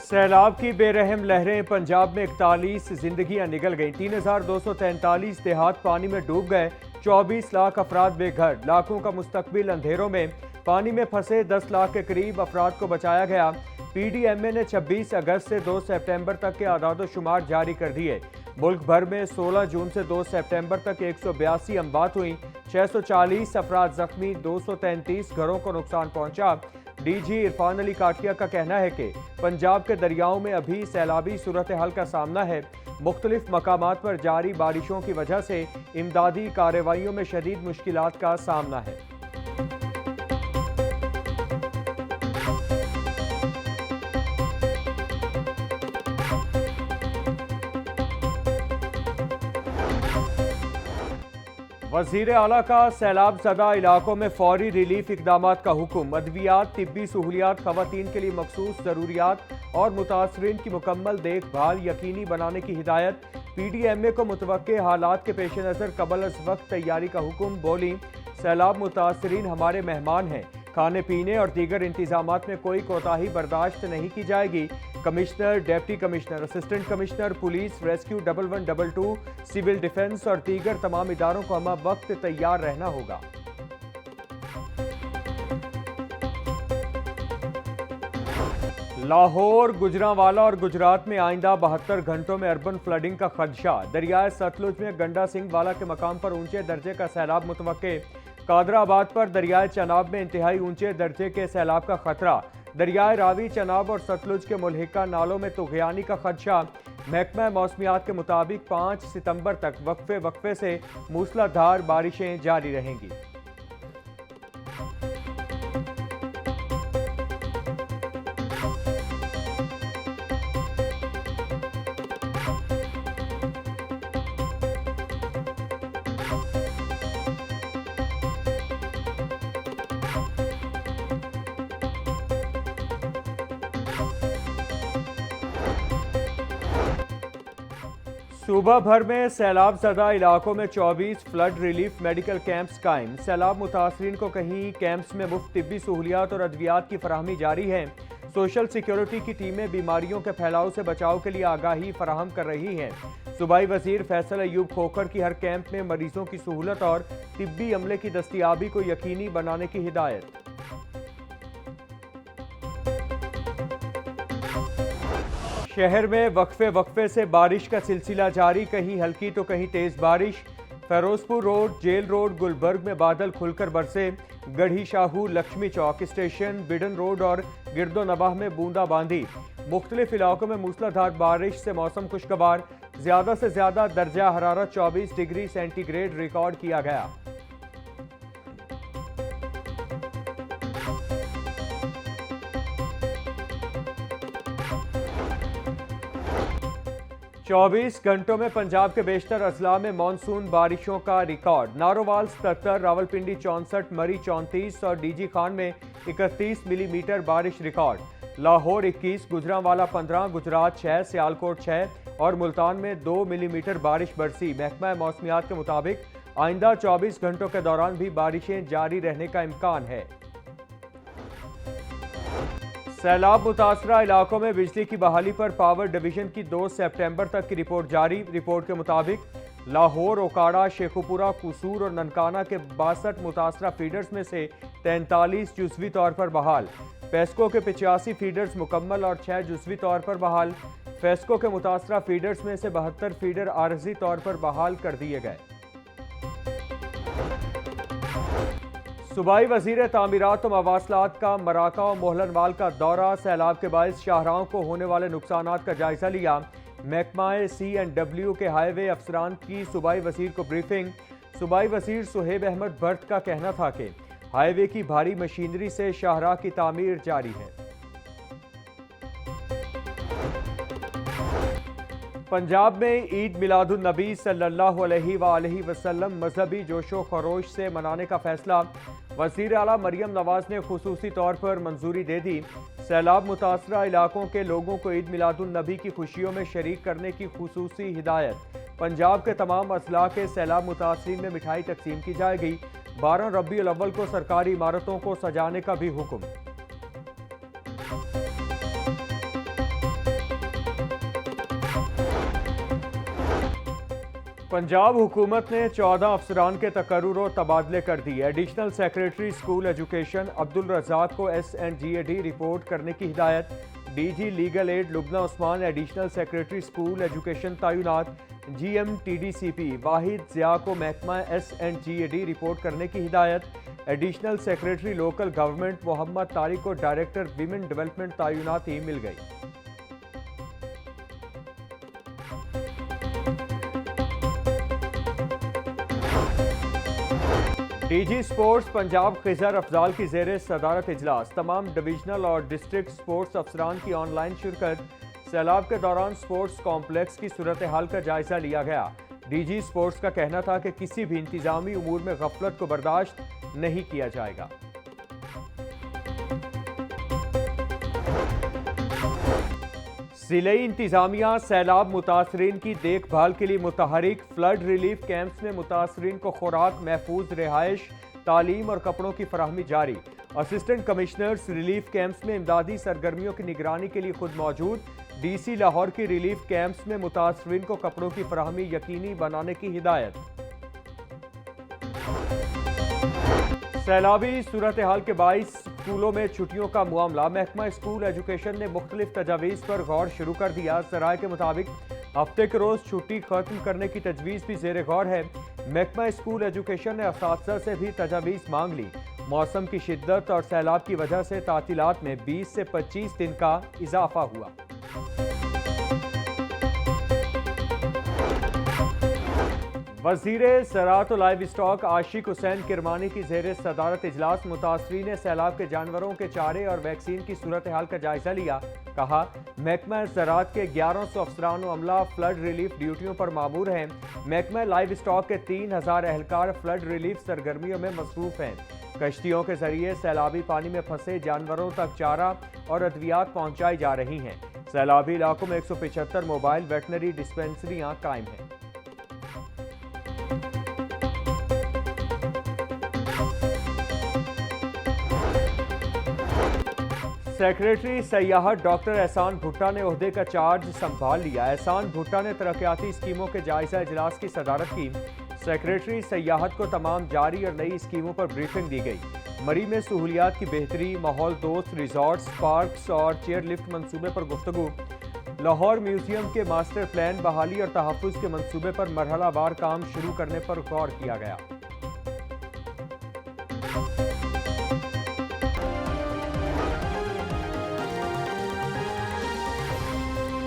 सैलाब की बेरहम लहरें, पंजाब में 41 जिंदगियां निगल गईं। 3243 देहात पानी में डूब गए। 24 लाख अफराद बेघर। लाखों का मुस्तकबिल अंधेरों में। पानी में फंसे 10 लाख के करीब अफराद को बचाया गया। PDMA ने 26 अगस्त से 2 सितंबर तक के आदाद-ओ-शुमार जारी कर दिए। मुल्क भर में 16 जून से 2 सितंबर तक 182 अमवात हुई। 640 अफराद जख्मी। 233 घरों को नुकसान पहुंचा। DG इरफान अली काटिया का कहना है कि पंजाब के दरियाओं में अभी सैलाबी सूरत हाल का सामना है। मुख्तलिफ मकामात पर जारी बारिशों की वजह से इमदादी कार्रवाइयों में शदीद मुश्किलात का सामना है। वज़ीर आला का सैलाब ज़दा इलाकों में फौरी रिलीफ इकदामात का हुक्म। अद्वियात, तिब्बी सहूलियात, खवातीन के लिए मखसूस ज़रूरियात और मुतासरीन की मुकम्मल देखभाल यकीनी बनाने की हिदायत। PDMA को मुतवक्के हालात के पेश नज़र कबल अज़ वक्त तैयारी का हुक्म। बोली, सैलाब मुतासरीन हमारे मेहमान हैं। खाने पीने और दीगर इंतजामात में कोई कोताही बर्दाश्त नहीं की जाएगी। Commissioner, deputy commissioner, assistant commissioner, police, rescue 1122, civil defence और दीगर तमाम इदारों को हम वक्त तैयार रहना होगा। लाहौर, गुजरांवाला और गुजरात में आइंदा 72 घंटों में अर्बन फ्लडिंग का खदशा। दरियाए सतलुज में गंडा सिंह वाला के मकाम पर ऊंचे दर्जे का सैलाब मुतवक्के। कादराबाद पर दरियाए चनाब में इंतहाई ऊंचे दर्जे के सैलाब का खतरा। दरियाए रावी, चनाब और सतलुज के मुल्हिका नालों में तुग़यानी का खदशा। महकमा मौसमियात के मुताबिक 5 सितंबर तक वक्फे से मूसलाधार बारिशें जारी रहेंगी। सूबा भर में सैलाब ज़दा इलाकों में 24 फ्लड रिलीफ मेडिकल कैंप्स कायम। सैलाब मुतासरीन को कहीं कैंप्स में मुफ्त तिब्बी सहूलियात और अद्वियात की फराहमी जारी है। सोशल सिक्योरिटी की टीमें बीमारियों के फैलाव से बचाव के लिए आगाही फराहम कर रही हैं। सूबाई वजीर फैसल अयूब खोखर की हर कैंप में मरीजों की सहूलत और तिब्बी अमले की दस्तियाबी को यकीनी बनाने की हिदायत। शहर में वक्फे से बारिश का सिलसिला जारी। कहीं हल्की तो कहीं तेज बारिश। Ferozepur road, jail road, Gulberg में बादल खुलकर बरसे। Garhi Shahu, Lakshmi Chowk station, Beadon road और गिरदो नवाह में बूंदाबांदी। मुख्तलिफ इलाकों में मूसलाधार बारिश से मौसम खुशगवार। ज्यादा से ज्यादा दर्जा हरारत 24 डिग्री सेंटीग्रेड रिकॉर्ड किया गया। चौबीस घंटों में पंजाब के बेशतर अजला में मानसून बारिशों का रिकॉर्ड। नारोवाल 77, रावलपिंडी 64, मरी 34 और DG खान में 31 मिलीमीटर बारिश रिकॉर्ड। लाहौर 21, गुजरांवाला 15, गुजरात 6, सियालकोट 6 और मुल्तान में 2 मिलीमीटर बारिश बरसी। महकमा मौसमियात के मुताबिक आइंदा 24 घंटों के दौरान भी बारिशें जारी रहने का इम्कान है। सैलाब मुतासरा इलाकों में बिजली की बहाली पर पावर डिवीजन की 2 सितंबर तक की रिपोर्ट जारी। रिपोर्ट के मुताबिक लाहौर, ओकाड़ा, शेखुपुरा, कुसूर और ननकाना के 62 मुतासरा फीडर्स में से 43 जुज़वी तौर पर बहाल। फेस्को के 85 फीडर्स मुकम्मल और 6 जुज़वी तौर पर बहाल। फेस्को के मुतासरा फीडर्स में से 72 फीडर आरजी तौर पर बहाल कर दिए गए। सूबाई वजीर तामीरात और मवासलात का मराका और मोहलनवाल का दौरा। सैलाब के बायस शाहराहों को होने वाले नुकसानात का जायजा लिया। महकमा C&W के हाईवे अफसरान की सूबाई वजीर को ब्रीफिंग। सूबाई वजीर सुहेब अहमद भट्ट का कहना था कि हाईवे की भारी मशीनरी से शाहराह की तामीर जारी है। पंजाब में ईद मिलादुन नबी सल्लल्लाहु अलैहि वसल्लम मजहबी जोशो खरोश से मनाने का फैसला। वज़ीर आला मरियम नवाज ने खुसूसी तौर पर मंजूरी दे दी। सैलाब मुतासरा इलाकों के लोगों को ईद मिलादुन नबी की खुशियों में शरीक करने की खुसूसी हिदायत। पंजाब के तमाम अजला के सैलाब मुतासरीन में मिठाई तकसीम की जाएगी। 12 रबीउल अव्वल को सरकारी इमारतों को सजाने का भी हुक्म। पंजाब हुकूमत ने 14 अफसरान के तकर्रुर और तबादले कर दिए। Additional secretary school education Abdul Razzaq को SNGAD रिपोर्ट करने की हिदायत। DG legal aid Lubna Usman additional secretary school education तैनात। GM TDCP वाहिद ज़िया को महकमा SNGAD रिपोर्ट करने की हिदायत। Additional secretary local government Mohammad Tariq को डायरेक्टर विमेन डेवलपमेंट तैनाती मिल गई। DG स्पोर्ट्स पंजाब खिजर अफजाल की जेर सदारत इजलास। तमाम डिविजनल और डिस्ट्रिक्ट स्पोर्ट्स अफसरान की ऑनलाइन शिरकत। सैलाब के दौरान स्पोर्ट्स कॉम्प्लेक्स की सूरत हाल का जायजा लिया गया। DG स्पोर्ट्स का कहना था कि किसी भी इंतजामी उमूर में गफलत को बर्दाश्त नहीं किया जाएगा। ज़िले इंतजामिया सैलाब मुतासरीन की देखभाल के लिए मुतहरिक। फ्लड रिलीफ कैंप्स में मुतासरीन को खुराक, महफूज रिहाइश, तालीम और कपड़ों की फराहमी जारी। असिस्टेंट कमिश्नर्स रिलीफ कैंप्स में इमदादी सरगर्मियों की निगरानी के लिए खुद मौजूद। DC लाहौर की रिलीफ कैंप्स में मुतासरीन को कपड़ों की फराहमी यकीनी बनाने की हिदायत। सैलाबी सूरत हाल के 22 स्कूलों में छुट्टियों का मामला। महकमा स्कूल एजुकेशन ने मुख्तलिफ तजावीज़ पर गौर शुरू कर दिया। सराय के मुताबिक हफ्ते के रोज़ छुट्टी खत्म करने की तजवीज़ भी ज़ेर गौर है। महकमा स्कूल एजुकेशन ने असातिज़ा से भी तजावीज़ मांग ली। मौसम की शिद्दत और सैलाब की वजह से तातीलात में 20 से 25 दिन का इजाफा हुआ। वज़ीर ज़राअत और लाइव स्टॉक आशिक हुसैन किरमानी की ज़ेर सदारत इजलास। मुतासरीन सैलाब के जानवरों के चारे और वैक्सीन की सूरत हाल का जायजा लिया। कहा, महकमा ज़राअत के 1100 अफसरान व अमला फ्लड रिलीफ ड्यूटियों पर मामूर हैं। महकमा लाइव स्टॉक के 3000 एहलकार फ्लड रिलीफ सरगर्मियों में मसरूफ़ हैं। कश्तियों के जरिए सैलाबी पानी में फंसे जानवरों तक चारा और अद्वियात पहुँचाई जा रही हैं। सैलाबी इलाकों में 175 मोबाइल वेटनरी डिस्पेंसरियाँ कायम हैं। सेक्रेटरी सयाहत डॉक्टर एहसान भुट्टा ने ओहदे का चार्ज संभाल लिया। एहसान भुट्टा ने तरक्याती स्कीमों के जायजा इजलास की सदारत की। सेक्रेटरी सयाहत को तमाम जारी और नई स्कीमों पर ब्रीफिंग दी गई। मरी में सहूलियात की बेहतरी, माहौल दोस्त रिजॉर्ट्स, पार्क्स और चेयर लिफ्ट मंसूबे पर गुफ्तगू। लाहौर म्यूजियम के मास्टर प्लान, बहाली और तहफ़्फ़ुज़ के मंसूबे पर मरहलावार काम शुरू करने पर गौर किया गया।